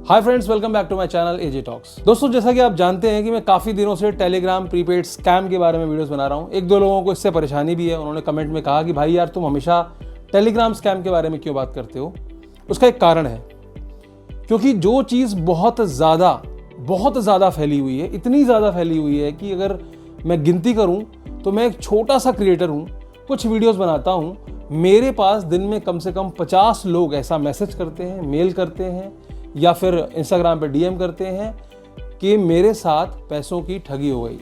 Hi friends, welcome back to my channel AJ talks. दोस्तों, जैसा कि आप जानते हैं कि मैं काफ़ी दिनों से टेलीग्राम प्रीपेड स्कैम के बारे में वीडियोस बना रहा हूं। एक दो लोगों को इससे परेशानी भी है। उन्होंने कमेंट में कहा कि भाई यार, तुम हमेशा टेलीग्राम स्कैम के बारे में क्यों बात करते हो। उसका एक कारण है, क्योंकि जो चीज़ बहुत ज़्यादा फैली हुई है, इतनी ज़्यादा फैली हुई है कि अगर मैं गिनती करूँ तो मैं एक छोटा सा क्रिएटर हूँ, कुछ वीडियोस बनाता हूँ, मेरे पास दिन में कम से कम 50 लोग ऐसा मैसेज करते हैं, मेल करते हैं या फिर इंस्टाग्राम पे डीएम करते हैं कि मेरे साथ पैसों की ठगी हो गई।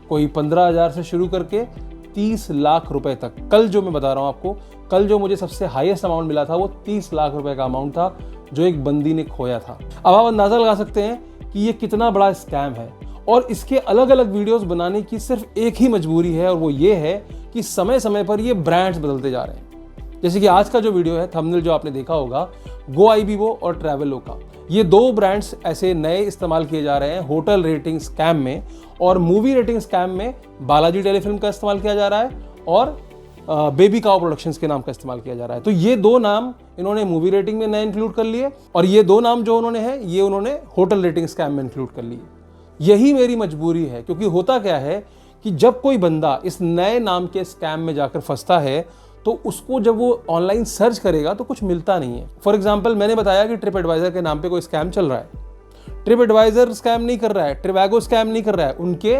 कोई 15,000 से शुरू करके 30 लाख रुपए तक। कल जो मैं बता रहा हूँ आपको, कल जो मुझे सबसे हाईएस्ट अमाउंट मिला था वो 30 लाख रुपए का अमाउंट था जो एक बंदी ने खोया था। अब आप अंदाजा लगा सकते हैं कि ये कितना बड़ा स्कैम है। और इसके अलग अलग वीडियोस बनाने की सिर्फ एक ही मजबूरी है, और वो ये है कि समय समय पर ये ब्रांड्स बदलते जा रहे हैं। जैसे कि आज का जो वीडियो है, थंबनेल जो आपने देखा होगा, गोआईबिबो और ट्रैवलोका, ये दो ब्रांड्स ऐसे नए इस्तेमाल किए जा रहे हैं होटल रेटिंग स्कैम में। और मूवी रेटिंग स्कैम में बालाजी टेलीफिल्म का इस्तेमाल किया जा रहा है और बेबी काउ प्रोडक्शंस के नाम का इस्तेमाल किया जा रहा है। तो ये दो नाम इन्होंने मूवी रेटिंग में नए इंक्लूड कर लिए, और ये दो नाम जो उन्होंने है ये उन्होंने होटल रेटिंग स्कैम में इंक्लूड कर लिए। यही मेरी मजबूरी है, क्योंकि होता क्या है कि जब कोई बंदा इस नए नाम के स्कैम में जाकर फंसता है तो उसको जब वो ऑनलाइन सर्च करेगा तो कुछ मिलता नहीं है। फॉर एग्जाम्पल, मैंने बताया कि ट्रिप एडवाइजर के नाम पे कोई स्कैम चल रहा है। ट्रिप एडवाइजर स्कैम नहीं कर रहा है, ट्रिवैगो स्कैम नहीं कर रहा है, उनके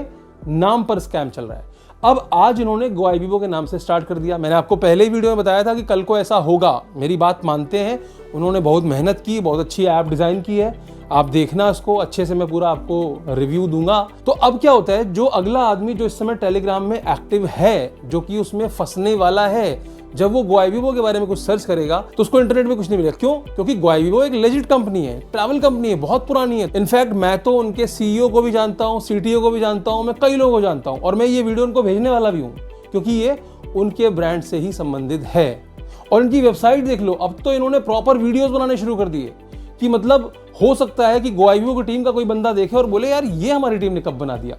नाम पर स्कैम चल रहा है। अब आज इन्होंने गोआईबिबो के नाम से स्टार्ट कर दिया। मैंने आपको पहले ही वीडियो में बताया था कि कल को ऐसा होगा। मेरी बात मानते हैं, उन्होंने बहुत मेहनत की, बहुत अच्छी ऐप डिजाइन की है। आप देखना इसको अच्छे से, मैं पूरा आपको रिव्यू दूंगा। तो अब क्या होता है, जो अगला आदमी जो इस समय टेलीग्राम में एक्टिव है, जो कि उसमें फंसने वाला है, जब वो गोआईबिबो के बारे में कुछ सर्च करेगा तो उसको इंटरनेट में कुछ नहीं मिलेगा। क्यों? क्योंकि गोआईबिबो एक लेजिट कंपनी है, ट्रैवल कंपनी है, बहुत पुरानी है। इनफैक्ट मैं तो उनके सीईओ को भी जानता हूँ, सीटीओ को भी जानता हूँ, मैं कई लोगों को जानता हूँ, और मैं ये वीडियो उनको भेजने वाला भी हूँ, क्योंकि ये उनके ब्रांड से ही संबंधित है। और इनकी वेबसाइट देख लो, अब तो इन्होंने प्रॉपर वीडियोस बनाने शुरू कर दिए कि मतलब हो सकता है कि गोआईबिबो की टीम का कोई बंदा देखे और बोले यार, ये हमारी टीम ने कब बना दिया।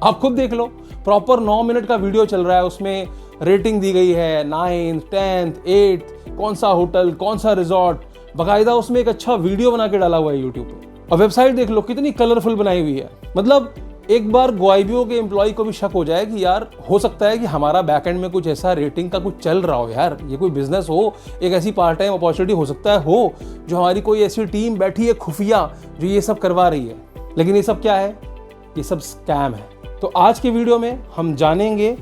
आप खुद देख लो, प्रॉपर 9 मिनट का वीडियो चल रहा है, उसमें रेटिंग दी गई है 9th, 10th, 8th, कौन सा होटल, कौन सा रिजॉर्ट, बाकायदा उसमें एक अच्छा वीडियो बना के डाला हुआ है यूट्यूब पे। और वेबसाइट देख लो कितनी कलरफुल बनाई हुई है। मतलब एक बार गोआईबिबो के एम्प्लॉय को भी शक हो जाए कि यार, हो सकता है कि हमारा बैकएंड में कुछ ऐसा रेटिंग का कुछ चल रहा हो, यार ये कोई बिजनेस हो, एक ऐसी पार्ट टाइम अपॉर्चुनिटी हो सकता है हो, जो हमारी कोई ऐसी टीम बैठी है खुफिया जो ये सब करवा रही है। लेकिन ये सब क्या है? ये सब स्कैम है। तो आज के वीडियो में हम जानेंगे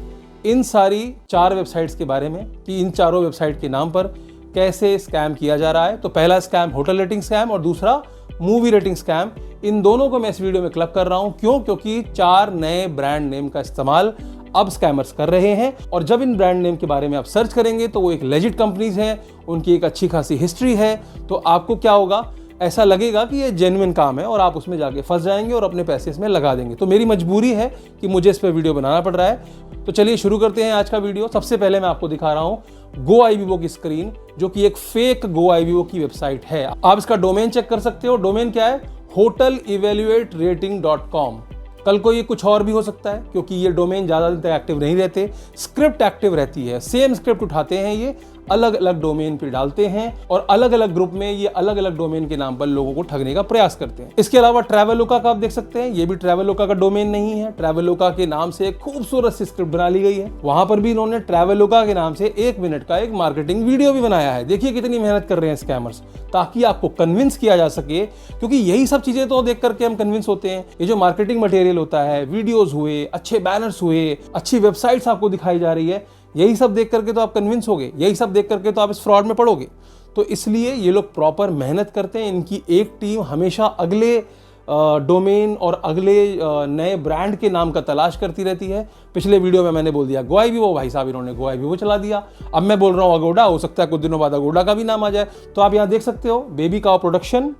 इन सारी 4 वेबसाइट्स के बारे में कि इन चारों वेबसाइट के नाम पर कैसे स्कैम किया जा रहा है। तो पहला स्कैम होटल रेटिंग स्कैम और दूसरा मूवी रेटिंग स्कैम। इन दोनों को मैं इस वीडियो में क्लब कर रहा हूं। क्यों? क्योंकि 4 नए ब्रांड नेम का इस्तेमाल अब स्कैमर्स कर रहे हैं, और जब इन ब्रांड नेम के बारे में आप सर्च करेंगे तो वो एक लेजिट कंपनीज हैं, उनकी एक अच्छी खासी हिस्ट्री है। तो आपको क्या होगा, ऐसा लगेगा कि ये जेन्युइन काम है और आप उसमें जाके फंस जाएंगे और अपने पैसे इसमें लगा देंगे। तो मेरी मजबूरी है कि मुझे इस पर वीडियो बनाना पड़ रहा है। तो चलिए शुरू करते हैं आज का वीडियो। सबसे पहले मैं आपको दिखा रहा हूं गोआईबिबो की स्क्रीन, जो कि एक फेक गोआईबिबो की वेबसाइट है। आप इसका डोमेन चेक कर सकते हो। डोमेन क्या है? hotelevaluaterating.com। कल को ये कुछ और भी हो सकता है, क्योंकि ये डोमेन ज़्यादा दिन तक एक्टिव नहीं रहते। स्क्रिप्ट एक्टिव रहती है, सेम स्क्रिप्ट उठाते हैं, ये अलग अलग डोमेन पे डालते हैं और अलग अलग ग्रुप में ये अलग अलग डोमेन के नाम पर लोगों को ठगने का प्रयास करते हैं। इसके अलावा ट्रैवलोका का आप देख सकते हैं, ये भी ट्रैवलोका का डोमेन नहीं है। ट्रैवलोका के नाम से एक खूबसूरत सी स्क्रिप्ट बना ली गई है। वहां पर भी इन्होंने ट्रैवलोका के नाम से 1 मिनट का एक मार्केटिंग वीडियो भी बनाया है। देखिए कितनी मेहनत कर रहे हैं स्कैमर्स, ताकि आपको कन्विंस किया जा सके, क्योंकि यही सब चीजें तो देख करके हम कन्विंस होते हैं। ये जो मार्केटिंग मटेरियल होता है, वीडियोज हुए, अच्छे बैनर्स हुए, अच्छी वेबसाइट्स आपको दिखाई जा रही है, यही सब देख करके तो आप कन्विंस होगे, यही सब देख करके तो आप इस फ्रॉड में पड़ोगे। तो इसलिए ये लोग प्रॉपर मेहनत करते हैं। इनकी एक टीम हमेशा अगले डोमेन और अगले नए ब्रांड के नाम का तलाश करती रहती है। पिछले वीडियो में मैंने बोल दिया गोआईबिबो, भाई साहब इन्होंने गोआईबिबो चला दिया। अब मैं बोल रहा हूँ अगोडा, हो सकता है कुछ दिनों बाद अगोडा का भी नाम आ जाए। तो आप यहाँ देख सकते हो, baby cow production,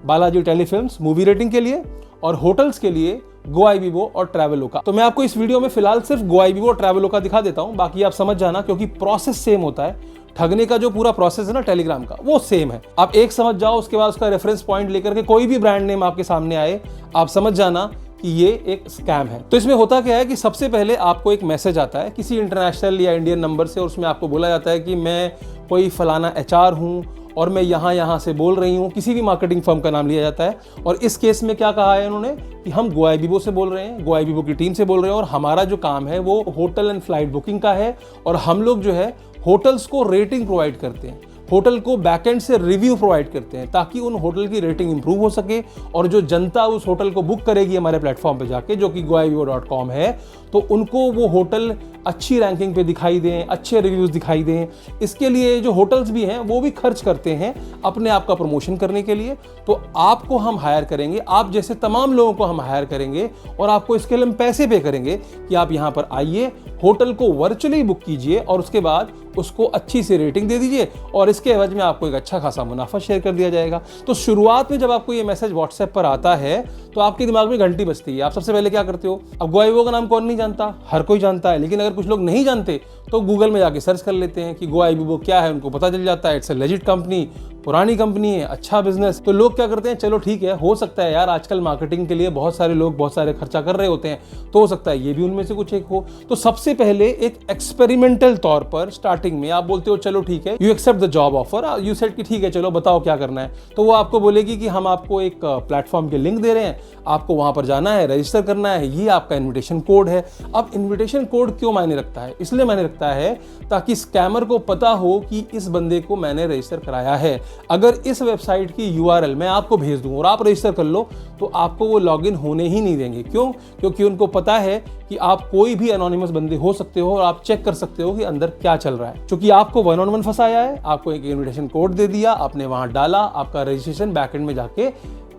Balaji telefilms movie rating के लिए, और होटल्स के लिए गोआईबिबो और ट्रैवलोका। तो मैं आपको इस वीडियो में फिलहाल सिर्फ गोआईबिबो और ट्रैवलोका दिखा देता हूं, बाकी आप समझ जाना, क्योंकि प्रोसेस सेम होता है। ठगने का जो पूरा प्रोसेस है ना टेलीग्राम का, वो सेम है। आप एक समझ जाओ, उसके बाद उसका रेफरेंस पॉइंट लेकर के कोई भी ब्रांड नेम आपके सामने आए, आप समझ जाना कि ये एक स्कैम है। तो इसमें होता क्या है कि सबसे पहले आपको एक मैसेज आता है किसी इंटरनेशनल या इंडियन नंबर से, और उसमें आपको बोला जाता है कि मैं कोई फलाना एचआर हूँ और मैं यहाँ से बोल रही हूँ, किसी भी मार्केटिंग फर्म का नाम लिया जाता है। और इस केस में क्या कहा है उन्होंने कि हम गोआईबिबो से बोल रहे हैं, गोआईबिबो की टीम से बोल रहे हैं, और हमारा जो काम है वो होटल एंड फ्लाइट बुकिंग का है, और हम लोग जो है होटल्स को रेटिंग प्रोवाइड करते हैं, होटल को बैकएंड से रिव्यू प्रोवाइड करते हैं ताकि उन होटल की रेटिंग इंप्रूव हो सके, और जो जनता उस होटल को बुक करेगी हमारे प्लेटफॉर्म पे जाके, जो कि goibibo.com है, तो उनको वो होटल अच्छी रैंकिंग पे दिखाई दें, अच्छे रिव्यूज़ दिखाई दें। इसके लिए जो होटल्स भी हैं वो भी खर्च करते हैं अपने आप का प्रमोशन करने के लिए। तो आपको हम हायर करेंगे, आप जैसे तमाम लोगों को हम हायर करेंगे, और आपको इसके लिए हम पैसे पे करेंगे कि आप यहाँ पर आइए, होटल को वर्चुअली बुक कीजिए और उसके बाद उसको अच्छी सी रेटिंग दे दीजिए, और इसके एवज में आपको एक अच्छा खासा मुनाफा शेयर कर दिया जाएगा। तो शुरुआत में जब आपको ये मैसेज व्हाट्सएप पर आता है तो आपके दिमाग में घंटी बजती है। आप सबसे पहले क्या करते हो? अब गोआईबिबो का नाम कौन नहीं जानता? हर कोई जानता है। लेकिन अगर कुछ लोग नहीं जानते तो गूगल में जाके सर्च कर लेते हैं कि गोआईबिबो क्या है, उनको पता चल जाता है इट्स अ लेजिट कंपनी, पुरानी कंपनी है, अच्छा बिजनेस। तो लोग क्या करते हैं, चलो ठीक है, हो सकता है यार आजकल मार्केटिंग के लिए बहुत सारे लोग बहुत सारे खर्चा कर रहे होते हैं, तो हो सकता है ये भी उनमें से कुछ एक हो। तो सबसे पहले एक एक्सपेरिमेंटल तौर पर स्टार्टिंग में आप बोलते हो चलो ठीक है, you accept the job offer, you said कि ठीक है चलो बताओ क्या करना है। तो वो आपको बोलेगी कि हम आपको एक प्लेटफॉर्म के लिंक दे रहे हैं, आपको वहां पर जाना है, रजिस्टर करना है, ये आपका इन्विटेशन कोड है। अब इन्विटेशन कोड क्यों मायने रखता है? इसलिए मायने रखता है ताकि स्कैमर को पता हो कि इस बंदे को मैंने रजिस्टर कराया है। अगर इस वेबसाइट की URL मैं आपको भेज दूं और आप रजिस्टर कर लो तो आपको वो लॉगिन होने ही नहीं देंगे। क्यों? क्योंकि उनको पता है कि आप कोई भी एनोनिमस बंदे हो सकते हो और आप चेक कर सकते हो कि अंदर क्या चल रहा है। क्योंकि आपको 1-on-1 फंसाया है, आपको एक इन्विटेशन कोड दे दिया, आपने वहां डाला, आपका रजिस्ट्रेशन बैकएंड में जाके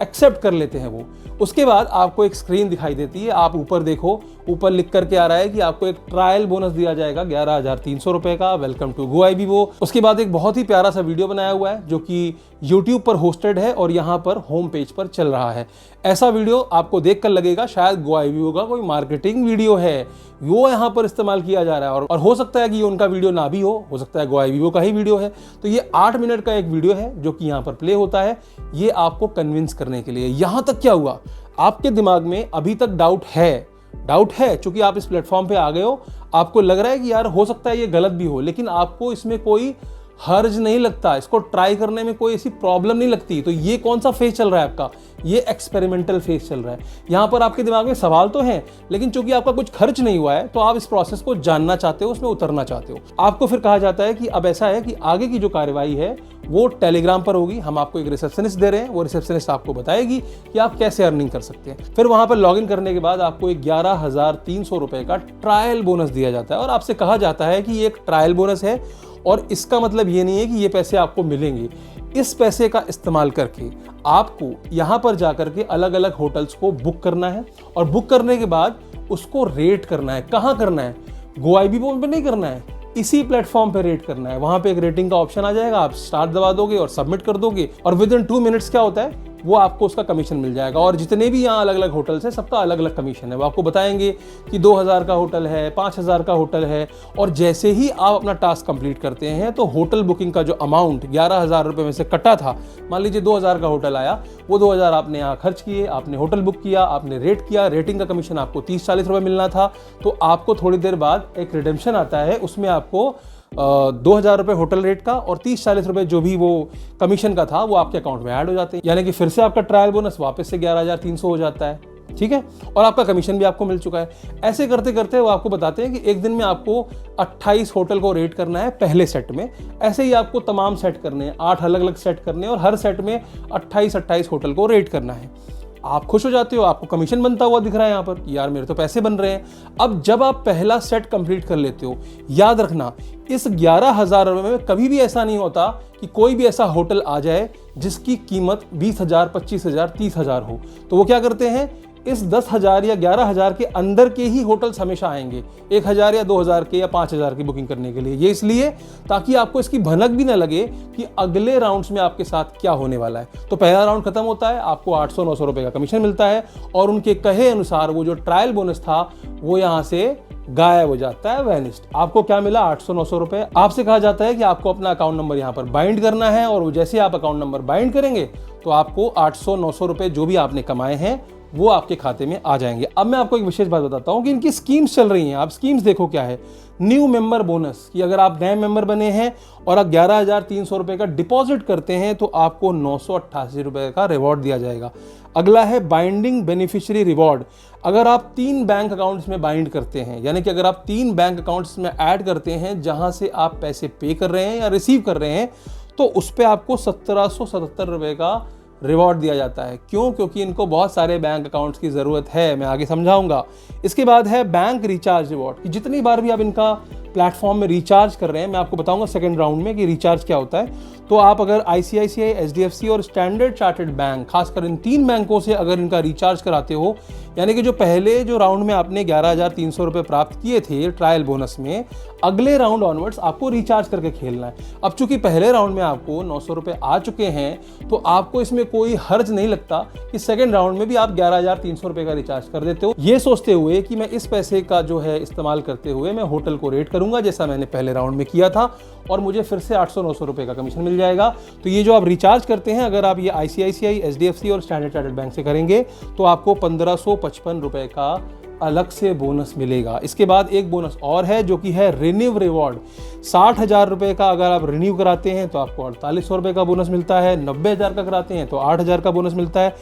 एक्सेप्ट कर लेते हैं वो। उसके बाद आपको एक स्क्रीन दिखाई देती है, आप ऊपर देखो, ऊपर लिख करके आ रहा है कि आपको एक ट्रायल बोनस दिया जाएगा 11,300 रुपए का, वेलकम टू गोआईबिबो। उसके बाद एक बहुत ही प्यारा सा वीडियो बनाया हुआ है जो कि YouTube पर होस्टेड है और यहाँ पर होम पेज पर चल रहा है। ऐसा वीडियो आपको देखकर लगेगा शायद गोआईबिबो का कोई मार्केटिंग वीडियो है, वो यहाँ पर इस्तेमाल किया जा रहा है, और हो सकता है कि ये उनका वीडियो ना भी हो सकता है गोआईबिबो का ही वीडियो है। तो ये 8 मिनट का एक वीडियो है जो कि यहाँ पर प्ले होता है, ये आपको कन्विंस करने के लिए। यहाँ तक क्या हुआ, आपके दिमाग में अभी तक डाउट है क्योंकि आप इस प्लेटफॉर्म पे आ गए हो, आपको लग रहा है कि यार हो सकता है ये गलत भी हो, लेकिन आपको इसमें कोई हर्ज नहीं लगता, इसको ट्राई करने में कोई ऐसी प्रॉब्लम नहीं लगती। तो ये कौन सा फेज चल रहा है आपका? ये एक्सपेरिमेंटल फेज चल रहा है। यहाँ पर आपके दिमाग में सवाल तो हैं, लेकिन चूंकि आपका कुछ खर्च नहीं हुआ है तो आप इस प्रोसेस को जानना चाहते हो, उसमें उतरना चाहते हो। आपको फिर कहा जाता है कि अब ऐसा है कि आगे की जो कार्यवाही है वो टेलीग्राम पर होगी, हम आपको एक रिसेप्शनिस्ट दे रहे हैं, वो रिसेप्शनिस्ट आपको बताएगी कि आप कैसे अर्निंग कर सकते हैं। फिर वहां पर लॉगिन करने के बाद आपको एक 11,300 रुपए का ट्रायल बोनस दिया जाता है, और आपसे कहा जाता है कि ये एक ट्रायल बोनस है और इसका मतलब ये नहीं है कि ये पैसे आपको मिलेंगे। इस पैसे का इस्तेमाल करके आपको यहाँ पर जाकर के अलग अलग होटल्स को बुक करना है, और बुक करने के बाद उसको रेट करना है। कहाँ करना है? गोआईबिबो पे नहीं करना है, इसी प्लेटफॉर्म पे रेट करना है। वहां पे एक रेटिंग का ऑप्शन आ जाएगा, आप स्टार्ट दबा दोगे और सबमिट कर दोगे, और विद इन 2 मिनट्स क्या होता है, वो आपको उसका कमीशन मिल जाएगा। और जितने भी यहाँ अलग अलग होटल्स हैं सबका अलग अलग कमीशन है, वो आपको बताएंगे कि 2,000 का होटल है, 5,000 का होटल है। और जैसे ही आप अपना टास्क कंप्लीट करते हैं तो होटल बुकिंग का जो अमाउंट 11,000 रुपये में से कटा था, मान लीजिए 2,000 का होटल आया, वो 2,000 आपने यहाँ खर्च किए, आपने होटल बुक किया, आपने रेट किया, रेटिंग का कमीशन आपको 30-40 रुपये मिलना था। तो आपको थोड़ी देर बाद एक रिडेम्पशन आता है, उसमें आपको 2,000 रुपये होटल रेट का और 30-40 रुपये जो भी वो कमीशन का था वो आपके अकाउंट में ऐड हो जाते हैं। यानी कि फिर से आपका ट्रायल बोनस वापस से 11,300 हो जाता है, ठीक है, और आपका कमीशन भी आपको मिल चुका है। ऐसे करते करते वो आपको बताते हैं कि एक दिन में आपको 28 होटल को रेट करना है पहले सेट में। ऐसे ही आपको तमाम सेट करने हैं, 8 अलग अलग सेट करने हैं, और हर सेट में 28 होटल को रेट करना है। आप खुश हो जाते हो, आपको कमीशन बनता हुआ दिख रहा है यहाँ पर कि यार मेरे तो पैसे बन रहे हैं। अब जब आप पहला सेट कंप्लीट कर लेते हो, याद रखना इस 11,000 रुपये में कभी भी ऐसा नहीं होता कि कोई भी ऐसा होटल आ जाए जिसकी कीमत 20,000, 25,000, 30,000 हो। तो वो क्या करते हैं, इस 10,000 या 11,000 के अंदर के ही होटल्स हमेशा आएंगे, 1,000 या 2,000 के या 5,000 की बुकिंग करने के लिए। ये इसलिए ताकि आपको इसकी भनक भी ना लगे कि अगले राउंड्स में आपके साथ क्या होने वाला है। तो पहला राउंड खत्म होता है, आपको 800-900 रुपए का कमीशन मिलता है, और उनके कहे अनुसार वो जो ट्रायल बोनस था वो यहाँ से गायब हो जाता है, वैनिस्ड। आपको क्या मिला? 800-900 रुपए। आपसे कहा जाता है कि आपको अपना अकाउंट नंबर यहाँ पर बाइंड करना है, और जैसे आप अकाउंट नंबर बाइंड करेंगे तो आपको 800-900 रुपए जो भी आपने कमाए हैं वो आपके खाते में आ जाएंगे। अब मैं आपको एक विशेष बात बताता हूँ कि इनकी स्कीम्स चल रही हैं। आप स्कीम्स देखो क्या है। न्यू मेंबर बोनस, कि अगर आप नए मेंबर बने हैं और आप 11,300 रुपये का डिपॉजिट करते हैं तो आपको 988 रुपये का रिवॉर्ड दिया जाएगा। अगला है बाइंडिंग बेनिफिशियरी रिवॉर्ड। अगर आप 3 बैंक अकाउंट्स में बाइंड करते हैं, यानी कि अगर आप 3 बैंक अकाउंट्स में ऐड करते हैं जहां से आप पैसे पे कर रहे हैं या रिसीव कर रहे हैं, तो उस पर आपको 1777 रुपये का रिवॉर्ड दिया जाता है। क्यों? क्योंकि इनको बहुत सारे बैंक अकाउंट्स की ज़रूरत है, मैं आगे समझाऊंगा। इसके बाद है बैंक रिचार्ज रिवॉर्ड, कि जितनी बार भी आप इनका प्लेटफॉर्म में रिचार्ज कर रहे हैं, मैं आपको बताऊंगा सेकंड राउंड में कि रिचार्ज क्या होता है। तो आप अगर आईसीआईसीआई, एचडीएफसी और स्टैंडर्ड चार्टर्ड बैंक, खासकर इन 3 बैंकों से अगर इनका रिचार्ज कराते हो, यानी कि जो पहले जो राउंड में आपने 11,300 रुपये प्राप्त किए थे ट्रायल बोनस में, अगले राउंड ऑनवर्ड्स आपको रिचार्ज करके खेलना है। अब चूंकि पहले राउंड में आपको 900 रुपये आ चुके हैं, तो आपको इसमें कोई हर्ज नहीं लगता कि सेकंड राउंड में भी आप 11,300 रुपये का रिचार्ज कर देते हो, ये सोचते हुए कि मैं इस पैसे का जो है इस्तेमाल करते हुए मैं होटल को रेट करूंगा जैसा मैंने पहले राउंड में किया था, और मुझे फिर से 800-900 रुपये का कमीशन मिल जाएगा। तो ये जो आप रिचार्ज करते हैं, अगर आप ये आईसीआईसीआई, एचडीएफसी और स्टैंडर्ड चार्टर्ड बैंक से करेंगे तो आपको 1555 रुपये का अलग से बोनस मिलेगा। इसके बाद एक बोनस और है जो कि है रिन्यू रिवॉर्ड। 60,000 रुपये का अगर आप रिन्यू कराते हैं तो आपको 4800 रुपये का बोनस मिलता है। 90,000 का कराते हैं तो 8,000 का बोनस मिलता है।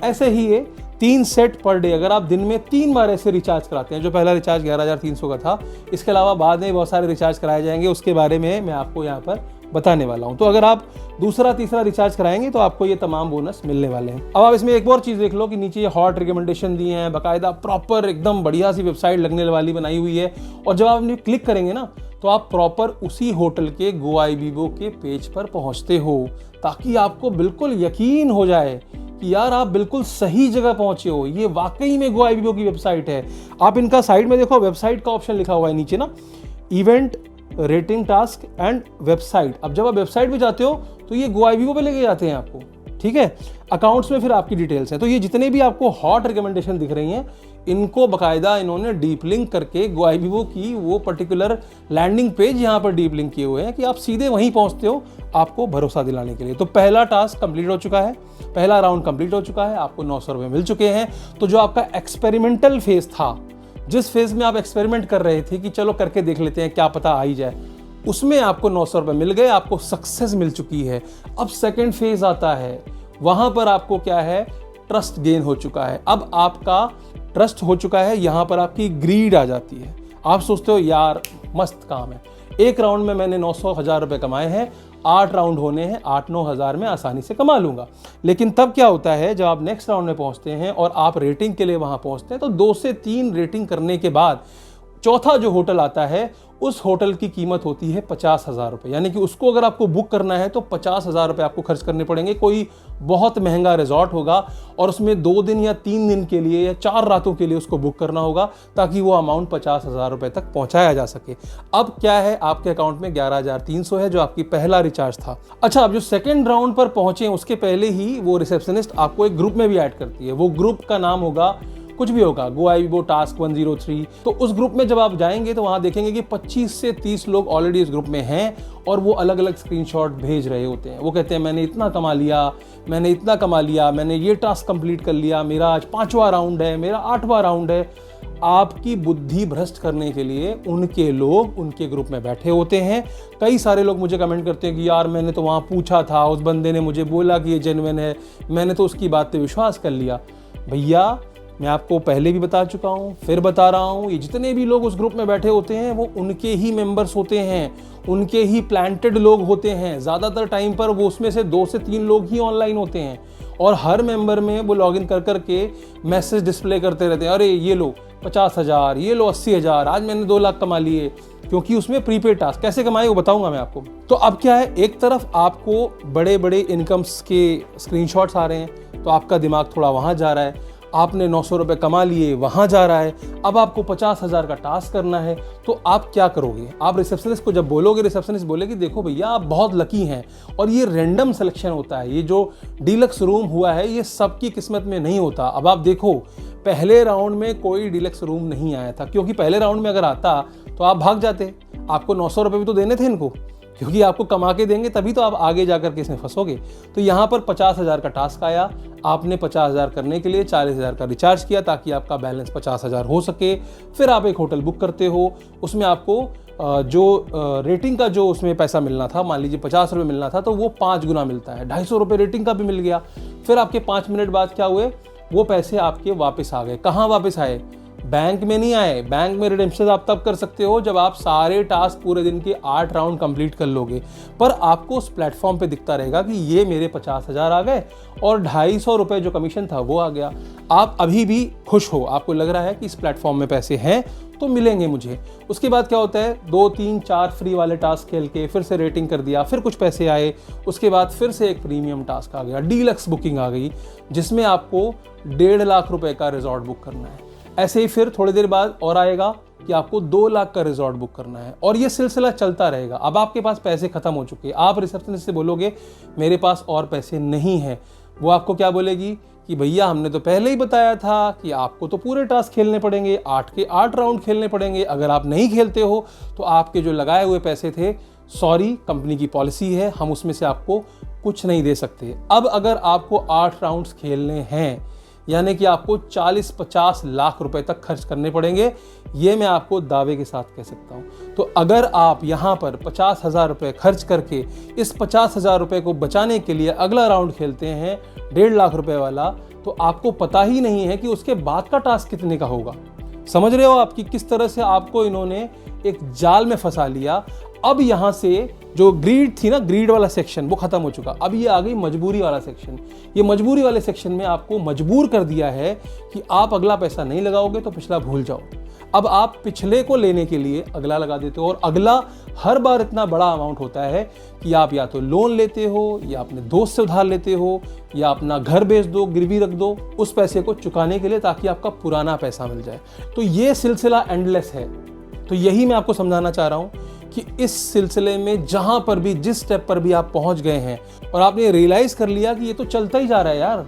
ऐसे ही ये 3 सेट पर डे, अगर आप दिन में 3 बार ऐसे रिचार्ज कराते हैं, जो पहला रिचार्ज 11,300 का था, इसके अलावा बाद में बहुत सारे रिचार्ज कराए जाएंगे, उसके बारे में मैं आपको यहाँ पर बताने वाला हूं। तो अगर आप दूसरा तीसरा रिचार्ज कराएंगे तो आपको ये तमाम बोनस मिलने वाले हैं। अब आप इसमें एक और चीज़ देख लो कि नीचे ये हॉट रिकमेंडेशन दिए हैं, बाकायदा प्रॉपर एकदम बढ़िया सी वेबसाइट लगने वाली बनाई हुई है, और जब आप इन्हें क्लिक करेंगे ना तो आप प्रॉपर उसी होटल के गोआईबीबो के पेज पर पहुंचते हो, ताकि आपको बिल्कुल यकीन हो जाए कि यार आप बिल्कुल सही जगह पहुंचे हो, ये वाकई में गोआईबीबो की वेबसाइट है। आप इनका साइड में देखो, वेबसाइट का ऑप्शन लिखा हुआ है नीचे ना, event, rating, task and website. अब जब आप वेबसाइट पे जाते हो तो ये गोआईबीबो पे लेके जाते हैं आपको, ठीक है। अकाउंट्स में फिर आपकी डिटेल्स हैं। तो ये जितने भी आपको हॉट रिकमेंडेशन दिख रही हैं, इनको बाकायदा इन्होंने डीप लिंक करके गोआईबीबो की वो पर्टिकुलर लैंडिंग पेज यहाँ पर डीप लिंक किए हुए हैं कि आप सीधे वहीं पहुंचते हो, आपको भरोसा दिलाने के लिए। तो पहला टास्क कंप्लीट हो चुका है, पहला राउंड कंप्लीट हो चुका है, आपको 900 रुपये मिल चुके हैं। तो जो आपका एक्सपेरिमेंटल फेज था, जिस फेज में आप एक्सपेरिमेंट कर रहे थे कि चलो करके देख लेते हैं क्या पता आ ही जाए, उसमें आपको 900 रुपये मिल गए, आपको सक्सेस मिल चुकी है। अब सेकंड फेज आता है, वहां पर आपको क्या है, ट्रस्ट गेन हो चुका है। अब आपका ट्रस्ट हो चुका है, यहां पर आपकी ग्रीड आ जाती है। आप सोचते हो यार मस्त काम है, एक राउंड में मैंने 900,000 रुपये कमाए हैं, 8 राउंड होने हैं, 8-9 हज़ार में आसानी से कमा लूंगा। लेकिन तब क्या होता है, जब आप नेक्स्ट राउंड में पहुंचते हैं और आप रेटिंग के लिए वहां पहुंचते हैं, तो 2 से 3 रेटिंग करने के बाद चौथा जो होटल आता है, उस होटल की कीमत होती है 50,000 रुपये। यानी कि उसको अगर आपको बुक करना है तो 50,000 रुपये आपको खर्च करने पड़ेंगे। कोई बहुत महंगा रिजॉर्ट होगा और उसमें 2 दिन या 3 दिन के लिए या 4 रातों के लिए उसको बुक करना होगा, ताकि वो अमाउंट 50,000 रुपये तक पहुंचाया जा सके। अब क्या है, आपके अकाउंट में 11,300 है, जो आपकी पहला रिचार्ज था। अच्छा, अब जो सेकेंड राउंड पर पहुंचे उसके पहले ही वो रिसेप्शनिस्ट आपको एक ग्रुप में भी ऐड करती है। वो ग्रुप का नाम होगा, कुछ भी होगा, गोआईबीबो टास्क 103। तो उस ग्रुप में जब आप जाएंगे तो वहां देखेंगे कि 25 से 30 लोग ऑलरेडी इस ग्रुप में हैं, और वो अलग अलग स्क्रीनशॉट भेज रहे होते हैं। वो कहते हैं मैंने इतना कमा लिया, मैंने इतना कमा लिया, मैंने ये टास्क कंप्लीट कर लिया, मेरा आज 5वां राउंड है, मेरा 8वां राउंड है। आपकी बुद्धि भ्रष्ट करने के लिए उनके लोग उनके ग्रुप में बैठे होते हैं। कई सारे लोग मुझे कमेंट करते हैं कि यार मैंने तो वहाँ पूछा था, उस बंदे ने मुझे बोला कि ये जेन्युइन है, मैंने तो उसकी बात पे विश्वास कर लिया। भैया, मैं आपको पहले भी बता चुका हूँ, फिर बता रहा हूँ, ये जितने भी लोग उस ग्रुप में बैठे होते हैं वो उनके ही मेंबर्स होते हैं, उनके ही प्लांटेड लोग होते हैं। ज़्यादातर टाइम पर वो उसमें से 2 से 3 लोग ही ऑनलाइन होते हैं, और हर मेंबर में वो लॉगिन कर करके मैसेज डिस्प्ले करते रहते हैं, अरे ये लो 50,000, ये लो 80,000, आज मैंने 2 लाख कमा लिए। क्योंकि उसमें प्रीपेड टास्क कैसे कमाए वो बताऊंगा मैं आपको। तो अब क्या है, एक तरफ आपको बड़े बड़े इनकम्स के स्क्रीनशॉट्स आ रहे हैं, तो आपका दिमाग थोड़ा वहाँ जा रहा है। आपने 900 रुपये कमा लिए, वहाँ जा रहा है। अब आपको 50,000 का टास्क करना है, तो आप क्या करोगे? आप रिसेप्शनिस्ट को जब बोलोगे, रिसेप्शनिस्ट बोलेगी देखो भैया आप बहुत लकी हैं, और ये रैंडम सिलेक्शन होता है। ये जो डीलक्स रूम हुआ है ये सबकी किस्मत में नहीं होता। अब आप देखो, पहले राउंड में कोई डीलक्स रूम नहीं आया था, क्योंकि पहले राउंड में अगर आता तो आप भाग जाते। आपको 900 रुपये भी तो देने थे इनको, क्योंकि आपको कमा के देंगे तभी तो आप आगे जाकर के इसमें फंसोगे। तो यहाँ पर 50,000 का टास्क आया, आपने 50,000 करने के लिए 40,000 का रिचार्ज किया ताकि आपका बैलेंस 50,000 हो सके। फिर आप एक होटल बुक करते हो, उसमें आपको जो रेटिंग का जो उसमें पैसा मिलना था, मान लीजिए 50 रुपये मिलना था, तो वो 5 गुना मिलता है, 250 रुपये रेटिंग का भी मिल गया। फिर आपके 5 मिनट बाद क्या हुए, वो पैसे आपके वापस आ गए। कहाँ वापस आए? बैंक में नहीं आए। बैंक में रिडेम्पशन आप तब कर सकते हो जब आप सारे टास्क पूरे दिन के 8 राउंड कंप्लीट कर लोगे, पर आपको उस प्लेटफॉर्म पे दिखता रहेगा कि ये मेरे 50,000 आ गए और 250 रुपये जो कमीशन था वो आ गया। आप अभी भी खुश हो, आपको लग रहा है कि इस प्लेटफॉर्म में पैसे हैं तो मिलेंगे मुझे। उसके बाद क्या होता है, 2, 3, 4 फ्री वाले टास्क खेल के फिर से रेटिंग कर दिया, फिर कुछ पैसे आए, उसके बाद फिर से एक प्रीमियम टास्क आ गया, डीलक्स बुकिंग आ गई, जिसमें आपको 1.5 लाख रुपए का रिजॉर्ट बुक करना है। ऐसे ही फिर थोड़ी देर बाद और आएगा कि आपको 2 लाख का रिजॉर्ट बुक करना है, और ये सिलसिला चलता रहेगा। अब आपके पास पैसे खत्म हो चुके, आप रिसेप्शनिस्ट से बोलोगे मेरे पास और पैसे नहीं हैं, वो आपको क्या बोलेगी कि भैया हमने तो पहले ही बताया था कि आपको तो पूरे टास्क खेलने पड़ेंगे, 8 के 8 राउंड खेलने पड़ेंगे। अगर आप नहीं खेलते हो तो आपके जो लगाए हुए पैसे थे, सॉरी कंपनी की पॉलिसी है, हम उसमें से आपको कुछ नहीं दे सकते। अब अगर आपको 8 राउंड्स खेलने हैं, यानी कि आपको 40-50 लाख रुपए तक खर्च करने पड़ेंगे, ये मैं आपको दावे के साथ कह सकता हूँ। तो अगर आप यहाँ पर 50,000 रुपये खर्च करके इस 50,000 रुपये को बचाने के लिए अगला राउंड खेलते हैं 1.5 लाख रुपए वाला, तो आपको पता ही नहीं है कि उसके बाद का टास्क कितने का होगा। समझ रहे हो आप कि किस तरह से आपको इन्होंने एक जाल में फंसा लिया। अब यहाँ से जो ग्रीड थी ना, ग्रीड वाला सेक्शन वो खत्म हो चुका, अब ये आ गई मजबूरी वाला सेक्शन। ये मजबूरी वाले सेक्शन में आपको मजबूर कर दिया है कि आप अगला पैसा नहीं लगाओगे तो पिछला भूल जाओ। अब आप पिछले को लेने के लिए अगला लगा देते हो, और अगला हर बार इतना बड़ा अमाउंट होता है कि आप या तो लोन लेते हो, या अपने दोस्त से उधार लेते हो, या अपना घर बेच दो, गिरवी रख दो उस पैसे को चुकाने के लिए, ताकि आपका पुराना पैसा मिल जाए। तो ये सिलसिला एंडलेस है। तो यही मैं आपको समझाना चाह रहा हूँ कि इस सिलसिले में जहां पर भी, जिस स्टेप पर भी आप पहुंच गए हैं और आपने रियलाइज कर लिया कि ये तो चलता ही जा रहा है यार,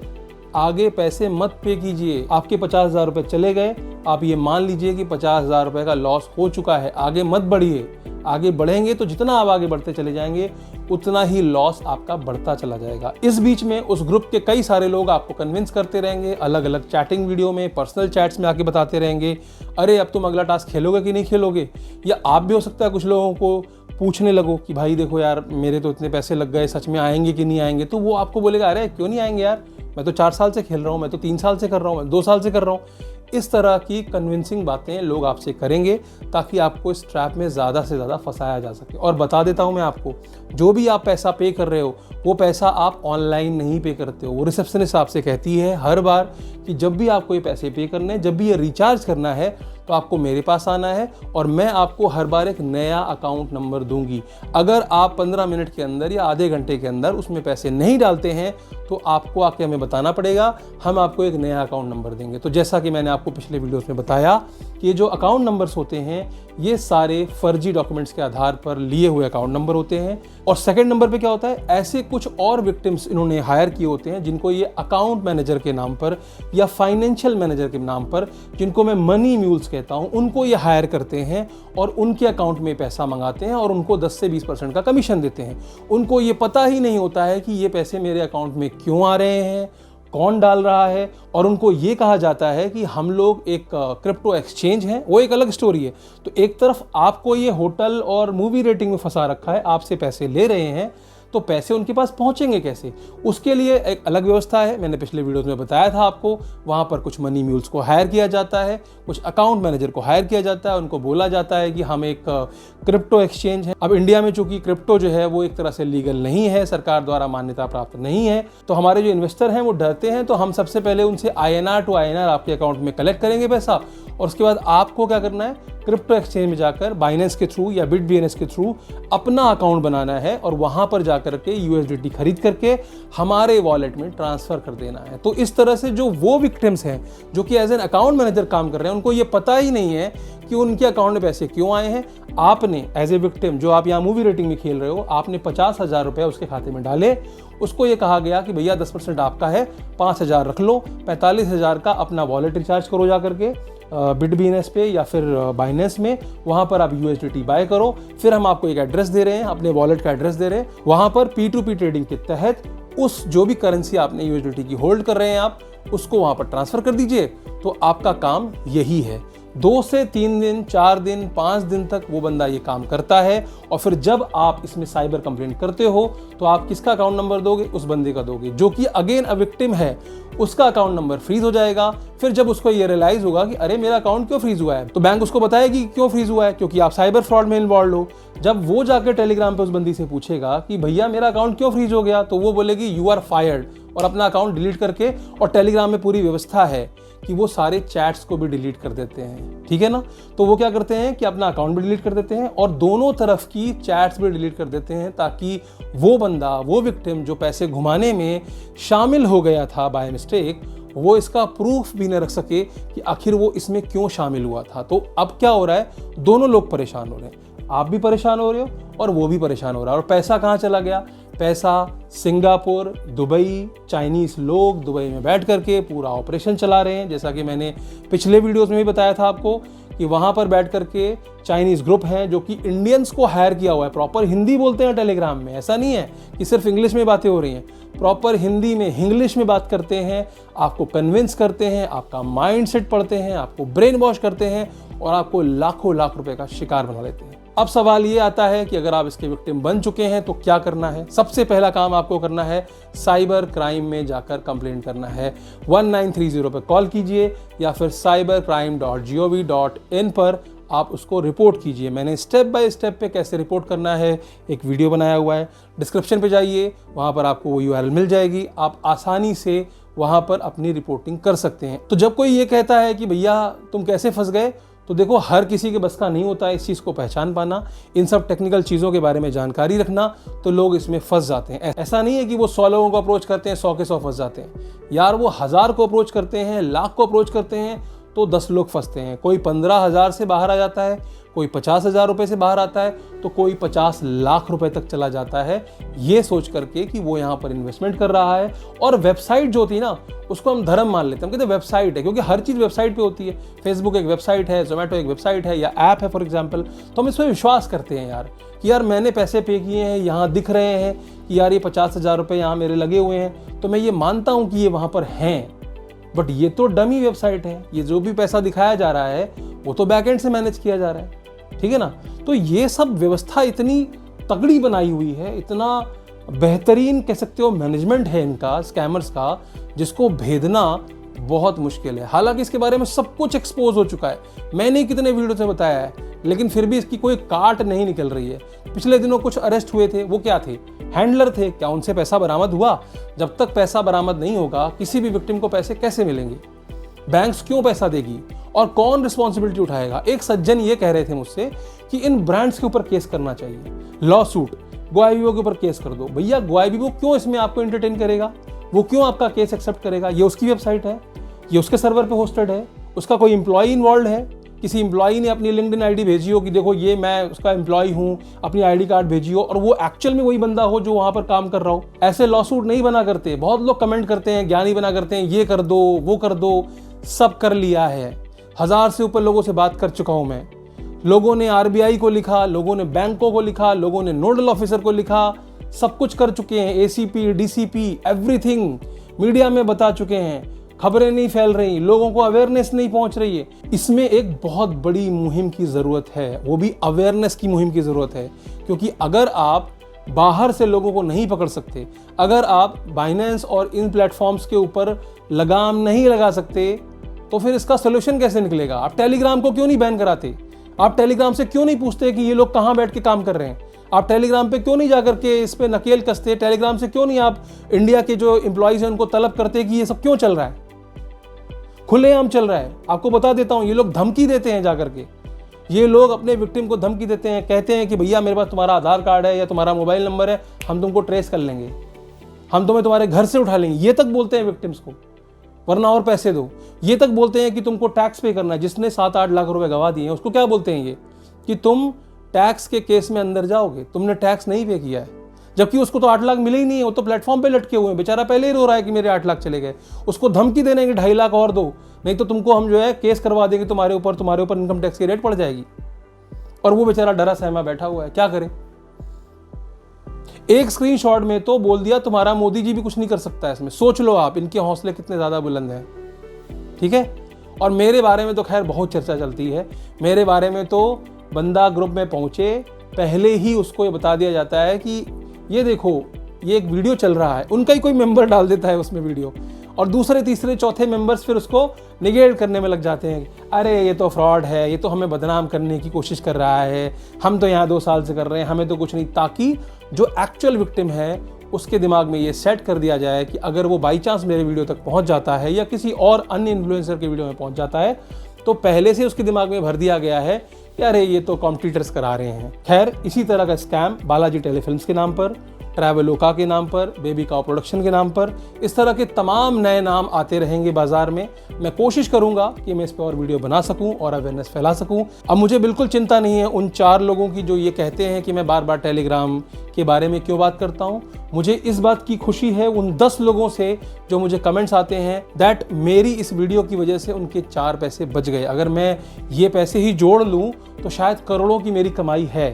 आगे पैसे मत पे कीजिए। आपके 50,000 रुपये चले गए, आप ये मान लीजिए कि 50,000 रुपये का लॉस हो चुका है, आगे मत बढ़िए। आगे बढ़ेंगे तो जितना आप आगे बढ़ते चले जाएंगे उतना ही लॉस आपका बढ़ता चला जाएगा। इस बीच में उस ग्रुप के कई सारे लोग आपको कन्विंस करते रहेंगे, अलग अलग चैटिंग वीडियो में, पर्सनल चैट्स में आके बताते रहेंगे, अरे अब तुम अगला टास्क खेलोगे कि नहीं खेलोगे। या आप भी हो सकता है कुछ लोगों को पूछने लगो कि भाई देखो यार मेरे तो इतने पैसे लग गए, सच में आएंगे कि नहीं आएंगे। तो वो आपको बोलेगा अरे क्यों नहीं आएंगे यार, मैं तो 4 साल से खेल रहा हूँ, मैं तो 3 साल से कर रहा हूँ, मैं 2 साल से कर रहा हूँ। इस तरह की कन्विंसिंग बातें लोग आपसे करेंगे ताकि आपको इस ट्रैप में ज़्यादा से ज़्यादा फंसाया जा सके। और बता देता हूँ मैं आपको, जो भी आप पैसा पे कर रहे हो वो पैसा आप ऑनलाइन नहीं पे करते हो। वो रिसेप्शनिस्ट आपसे कहती है हर बार कि जब भी आपको ये पैसे पे करने हैं, जब भी ये रिचार्ज करना है, तो आपको मेरे पास आना है और मैं आपको हर बार एक नया अकाउंट नंबर दूंगी। अगर आप 15 मिनट के अंदर या आधे घंटे के अंदर उसमें पैसे नहीं डालते हैं तो आपको आके हमें बताना पड़ेगा, हम आपको एक नया अकाउंट नंबर देंगे। तो जैसा कि मैंने आपको पिछले वीडियोस में बताया कि ये जो अकाउंट नंबर्स होते हैं ये सारे फर्जी डॉक्यूमेंट्स के आधार पर लिए हुए अकाउंट नंबर होते हैं। और सेकंड नंबर पे क्या होता है, ऐसे कुछ और विक्टिम्स इन्होंने हायर किए होते हैं जिनको ये अकाउंट मैनेजर के नाम पर या फाइनेंशियल मैनेजर के नाम पर, जिनको मैं मनी म्यूल्स कहता हूं, उनको ये हायर करते हैं और उनके अकाउंट में पैसा मंगाते हैं और उनको 10 से 20% का कमीशन देते हैं। उनको ये पता ही नहीं होता है कि ये पैसे मेरे अकाउंट में क्यों आ रहे हैं, कौन डाल रहा है। और उनको ये कहा जाता है कि हम लोग एक क्रिप्टो एक्सचेंज हैं, वो एक अलग स्टोरी है। तो एक तरफ आपको ये होटल और मूवी रेटिंग में फंसा रखा है, आपसे पैसे ले रहे हैं, तो पैसे उनके पास पहुंचेंगे कैसे, उसके लिए एक अलग व्यवस्था है। मैंने पिछले वीडियोस में बताया था आपको, वहां पर कुछ मनी म्यूल्स को हायर किया जाता है, कुछ अकाउंट मैनेजर को हायर किया जाता है, उनको बोला जाता है कि हम एक क्रिप्टो एक्सचेंज है। अब इंडिया में चूंकि क्रिप्टो जो है वो एक तरह से लीगल नहीं है, सरकार द्वारा मान्यता प्राप्त नहीं है, तो हमारे जो इन्वेस्टर हैं वो डरते हैं। तो हम सबसे पहले उनसे INR टू INR आपके अकाउंट में कलेक्ट करेंगे पैसा, और उसके बाद आपको क्या करना है, क्रिप्टो एक्सचेंज में जाकर बाइनेंस के थ्रू या BitBNS के थ्रू अपना अकाउंट बनाना है और वहां पर जाकर के USDT खरीद करके हमारे वॉलेट में ट्रांसफर कर देना है। तो इस तरह से जो वो विक्टिम्स हैं जो कि एज एन अकाउंट मैनेजर काम कर रहे हैं, उनको ये पता ही नहीं है कि उनके अकाउंट में पैसे क्यों आए हैं। आपने एज ए विक्टिम, जो आप यहाँ मूवी रेटिंग में खेल रहे हो, आपने 50,000 रुपये उसके खाते में डाले, उसको ये कहा गया कि भैया 10% आपका है, 5,000 रख लो, 45,000 का अपना वॉलेट रिचार्ज करो जा करके, बिटबीनेस पे या फिर बाइनेंस में, वहाँ पर आप USDT बाय करो। फिर हम आपको एक एड्रेस दे रहे हैं, अपने वॉलेट का एड्रेस दे रहे हैं, वहाँ पर P2P ट्रेडिंग के तहत उस जो भी करेंसी आपने USDT की होल्ड कर रहे हैं आप उसको वहाँ पर ट्रांसफ़र कर दीजिए। तो आपका काम यही है। 2 से 3 दिन, 4 दिन, 5 दिन तक वो बंदा ये काम करता है। और फिर जब आप इसमें साइबर कंप्लेंट करते हो तो आप किसका अकाउंट नंबर दोगे? उस बंदे का दोगे जो कि अगेन अ विक्टिम है, उसका अकाउंट नंबर फ्रीज हो जाएगा। फिर जब उसको ये रियलाइज होगा कि अरे मेरा अकाउंट क्यों फ्रीज हुआ है, तो बैंक उसको बताएगी क्यों फ्रीज हुआ है, क्योंकि आप साइबर फ्रॉड में इन्वॉल्व हो। जब वो जाकर टेलीग्राम पे उस बंदी से पूछेगा कि भैया मेरा अकाउंट क्यों फ्रीज हो गया, तो वो बोलेगी यू आर फायर्ड, और अपना अकाउंट डिलीट करके, और टेलीग्राम में पूरी व्यवस्था है कि वो सारे चैट्स को भी डिलीट कर देते हैं, ठीक है ना। तो वो क्या करते हैं कि अपना अकाउंट भी डिलीट कर देते हैं और दोनों तरफ की चैट्स भी डिलीट कर देते हैं, ताकि वो बंदा, वो विक्टिम जो पैसे घुमाने में शामिल हो गया था बाय मिस्टेक, वो इसका प्रूफ भी न रख सके कि आखिर वो इसमें क्यों शामिल हुआ था। तो अब क्या हो रहा है, दोनों लोग परेशान हो रहे हैं, आप भी परेशान हो रहे हो और वो भी परेशान हो रहा है। और पैसा कहाँ चला गया? पैसा सिंगापुर, दुबई, चाइनीज लोग दुबई में बैठ करके पूरा ऑपरेशन चला रहे हैं। जैसा कि मैंने पिछले वीडियोस में भी बताया था आपको कि वहाँ पर बैठ करके चाइनीज ग्रुप हैं जो कि इंडियंस को हायर किया हुआ है। प्रॉपर हिंदी बोलते हैं टेलीग्राम में, ऐसा नहीं है कि सिर्फ इंग्लिश में बातें हो रही हैं, प्रॉपर हिंदी में, इंग्लिश में बात करते हैं, आपको कन्विंस करते हैं, आपका माइंड सेट पढ़ते हैं, आपको ब्रेन वॉश करते हैं और आपको लाखों लाख रुपए का शिकार बना लेते हैं। अब सवाल ये आता है कि अगर आप इसके विक्टिम बन चुके हैं तो क्या करना है? सबसे पहला काम आपको करना है साइबर क्राइम में जाकर कंप्लेंट करना है। 1930 पर कॉल कीजिए या फिर cybercrime.gov.in पर आप उसको रिपोर्ट कीजिए। मैंने स्टेप बाय स्टेप पे कैसे रिपोर्ट करना है एक वीडियो बनाया हुआ है, डिस्क्रिप्शन पे जाइए, वहाँ पर आपको वो URL मिल जाएगी, आप आसानी से वहाँ पर अपनी रिपोर्टिंग कर सकते हैं। तो जब कोई ये कहता है कि भैया तुम कैसे फंस गए, तो देखो हर किसी के बस का नहीं होता है इस चीज़ को पहचान पाना, इन सब टेक्निकल चीज़ों के बारे में जानकारी रखना, तो लोग इसमें फंस जाते हैं। ऐसा नहीं है कि वो 100 लोगों को अप्रोच करते हैं 100 के 100 फंस जाते हैं यार, वो 1000 को अप्रोच करते हैं, लाख को अप्रोच करते हैं तो 10 लोग फंसते हैं। कोई 15,000 से बाहर आ जाता है, कोई 50,000 रुपये से बाहर आता है, तो कोई 50 लाख रुपए तक चला जाता है, ये सोच करके कि वो यहाँ पर इन्वेस्टमेंट कर रहा है। और वेबसाइट जो होती है ना, उसको हम धर्म मान लेते हैं, हम कहते हैं वेबसाइट है, क्योंकि हर चीज़ वेबसाइट पे होती है। फेसबुक एक वेबसाइट है, जोमेटो एक वेबसाइट है या ऐप है फॉर एग्जाम्पल, तो हम इस पर विश्वास करते हैं यार कि यार मैंने पैसे पे किए हैं, यहाँ दिख रहे हैं कि यार ये 50,000 रुपये यहाँ मेरे लगे हुए हैं, तो मैं ये मानता हूँ कि ये वहाँ पर हैं। बट ये तो डमी वेबसाइट है, ये जो भी पैसा दिखाया जा रहा है वो तो बैकएंड से मैनेज किया जा रहा है, ठीक है ना। तो ये सब व्यवस्था इतनी तगड़ी बनाई हुई है, इतना बेहतरीन कह सकते हो मैनेजमेंट है इनका, स्कैमर्स का, जिसको भेदना बहुत मुश्किल है। हालांकि इसके बारे में सब कुछ एक्सपोज हो चुका है, मैंने कितने वीडियो से बताया है, लेकिन फिर भी इसकी कोई काट नहीं निकल रही है। पिछले दिनों कुछ अरेस्ट हुए थे, वो क्या थे? हैंडलर थे। क्या उनसे पैसा बरामद हुआ? जब तक पैसा बरामद नहीं होगा किसी भी विक्टिम को पैसे कैसे मिलेंगे? बैंक्स क्यों पैसा देगी और कौन रिस्पॉन्सिबिलिटी उठाएगा? एक सज्जन ये कह रहे थे मुझसे कि इन ब्रांड्स के ऊपर केस करना चाहिए, लॉ सूट, गोआईबीबो के ऊपर केस कर दो। भैया गोआईबीबो क्यों इसमें आपको एंटरटेन करेगा? वो क्यों आपका केस एक्सेप्ट करेगा? ये उसकी वेबसाइट है, ये उसके सर्वर पे होस्टेड है, उसका कोई एम्प्लॉय इन्वॉल्व है, किसी एम्प्लॉई ने अपनी लिंक्डइन आईडी भेजी हो कि देखो ये मैं उसका एम्प्लॉय हूँ, अपनी आईडी कार्ड भेजी हो, और वो एक्चुअल में वही बंदा हो जो वहाँ पर काम कर रहा हो। ऐसे लॉ सूट नहीं बना करते। बहुत लोग कमेंट करते हैं, ज्ञानी बना करते हैं, ये कर दो वो कर दो, सब कर लिया है। 1000 से ऊपर लोगों से बात कर चुका हूँ मैं। लोगों ने RBI को लिखा, लोगों ने बैंकों को लिखा, लोगों ने नोडल ऑफिसर को लिखा, सब कुछ कर चुके हैं, ACP, DCP, एवरीथिंग मीडिया में बता चुके हैं। खबरें नहीं फैल रही, लोगों को अवेयरनेस नहीं पहुंच रही है। इसमें एक बहुत बड़ी मुहिम की ज़रूरत है, वो भी अवेयरनेस की मुहिम की ज़रूरत है। क्योंकि अगर आप बाहर से लोगों को नहीं पकड़ सकते, अगर आप बाइनेंस और इन प्लेटफॉर्म्स के ऊपर लगाम नहीं लगा सकते, तो फिर इसका सोल्यूशन कैसे निकलेगा? आप टेलीग्राम को क्यों नहीं बैन कराते? आप टेलीग्राम से क्यों नहीं पूछते कि ये लोग कहाँ बैठ के काम कर रहे हैं? आप टेलीग्राम पे क्यों नहीं जाकर के इस पे नकेल कसते? टेलीग्राम से क्यों नहीं आप इंडिया के जो एम्प्लॉइज हैं उनको तलब करते कि ये सब क्यों चल रहा है? खुलेआम चल रहा है। आपको बता देता हूं, ये लोग धमकी देते हैं जाकर के, ये लोग अपने विक्टिम को धमकी देते हैं, कहते हैं कि भैया मेरे पास तुम्हारा आधार कार्ड है या तुम्हारा मोबाइल नंबर है, हम तुमको ट्रेस कर लेंगे, हम तुम्हें तुम्हारे घर से उठा लेंगे। ये तक बोलते हैं विक्टिम्स को, वरना और पैसे दो। ये तक बोलते हैं कि तुमको टैक्स पे करना है। जिसने 7-8 लाख रुपए गवा दिए हैं उसको क्या बोलते हैं ये, कि तुम टैक्स के केस में अंदर जाओगे, तुमने टैक्स नहीं पे किया है। जबकि उसको तो 8 लाख मिले ही नहीं है, वो तो प्लेटफॉर्म पे लटके हुए हैं, बेचारा पहले ही रो रहा है कि मेरे 8 लाख चले गए। उसको धमकी देने की 2.5 लाख और दो, नहीं तो तुमको हम जो है केस करवा देंगे, तुम्हारे ऊपर इनकम टैक्स की रेट पड़ जाएगी। और वो बेचारा डरा सहमा बैठा हुआ है, क्या करे। एक स्क्रीनशॉट में तो बोल दिया तुम्हारा मोदी जी भी कुछ नहीं कर सकता है इसमें। सोच लो आप, इनके हौसले कितने ज्यादा बुलंद हैं, ठीक है। और मेरे बारे में तो खैर बहुत चर्चा चलती है। मेरे बारे में तो बंदा ग्रुप में पहुंचे पहले ही उसको ये बता दिया जाता है कि ये देखो ये एक वीडियो चल रहा है, उनका ही कोई मेंबर डाल देता है उसमें वीडियो, और दूसरे तीसरे चौथे मेंबर्स फिर उसको निगेट करने में लग जाते हैं। अरे ये तो फ्रॉड है, ये तो हमें बदनाम करने की कोशिश कर रहा है, हम तो यहाँ 2 साल से कर रहे हैं, हमें तो कुछ नहीं। ताकि जो एक्चुअल विक्टिम है उसके दिमाग में ये सेट कर दिया जाए कि अगर वो बाई चांस मेरे वीडियो तक पहुंच जाता है या किसी और अन्य इन्फ्लुएंसर के वीडियो में पहुंच जाता है, तो पहले से उसके दिमाग में भर दिया गया है कि अरे ये तो कॉम्पिटिटर्स करा रहे हैं। खैर, इसी तरह का स्कैम बालाजी टेलीफिल्म्स के नाम पर, ट्रैवलोका के नाम पर, बेबी काउ प्रोडक्शन के नाम पर, इस तरह के तमाम नए नाम आते रहेंगे बाजार में। मैं कोशिश करूंगा कि मैं इस पर और वीडियो बना सकूं और अवेयरनेस फैला सकूं। अब मुझे बिल्कुल चिंता नहीं है उन 4 लोगों की जो ये कहते हैं कि मैं बार बार टेलीग्राम के बारे में क्यों बात करता हूं। मुझे इस बात की खुशी है उन 10 लोगों से जो मुझे कमेंट्स आते हैं दैट मेरी इस वीडियो की वजह से उनके 4 पैसे बच गए। अगर मैं ये पैसे ही जोड़ लूं तो शायद करोड़ों की मेरी कमाई है,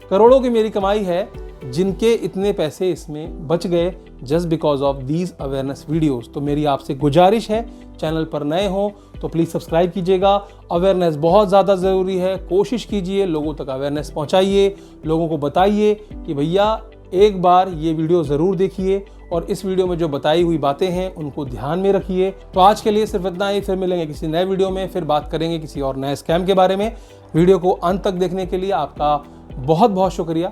करोड़ों की मेरी कमाई है, जिनके इतने पैसे इसमें बच गए just because of these awareness videos. तो मेरी आपसे गुजारिश है, चैनल पर नए हो तो प्लीज़ सब्सक्राइब कीजिएगा। अवेयरनेस बहुत ज़्यादा ज़रूरी है, कोशिश कीजिए लोगों तक अवेयरनेस पहुंचाइए, लोगों को बताइए कि भैया एक बार ये वीडियो ज़रूर देखिए और इस वीडियो में जो बताई हुई बातें हैं उनको ध्यान में रखिए। तो आज के लिए सिर्फ इतना ही, फिर मिलेंगे किसी नए वीडियो में, फिर बात करेंगे किसी और नए स्कैम के बारे में। वीडियो को अंत तक देखने के लिए आपका बहुत बहुत शुक्रिया।